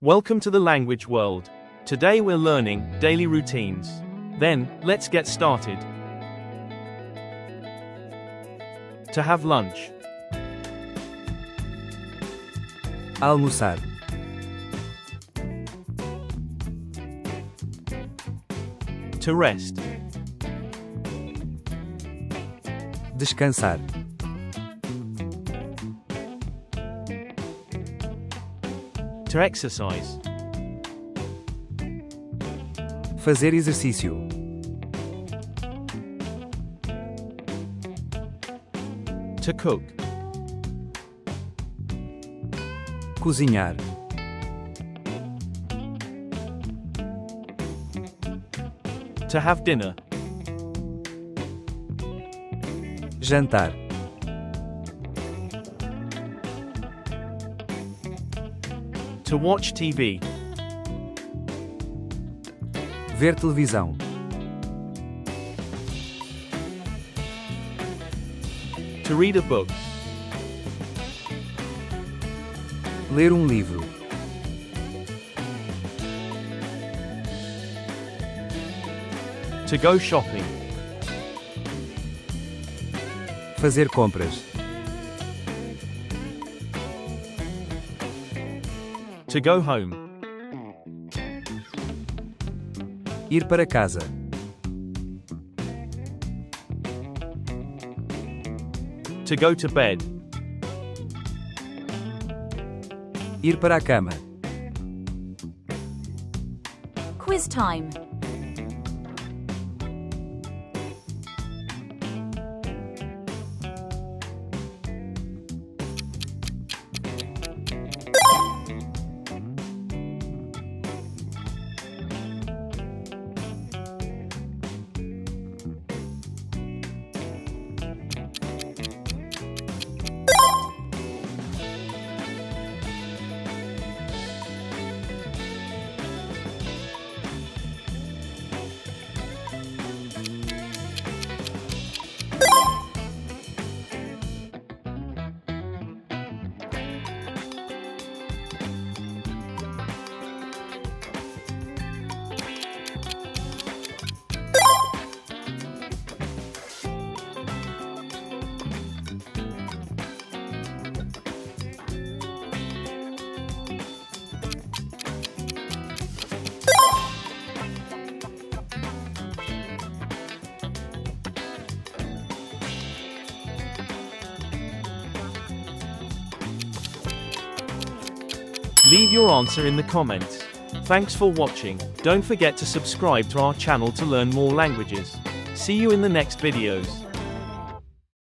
Welcome to the language world. Today we're learning daily routines. Then, let's get started. To have lunch. Almoçar. To rest. Descansar. To exercise. Fazer exercício. To cook. Cozinhar. To have dinner. Jantar. To watch TV. Ver televisão. To read a book. Ler livro. To go shopping. Fazer compras. To go home. Ir para casa. To go to bed. Ir para a cama. Quiz time. Leave your answer in the comments. Thanks for watching. Don't forget to subscribe to our channel to learn more languages. See you in the next videos.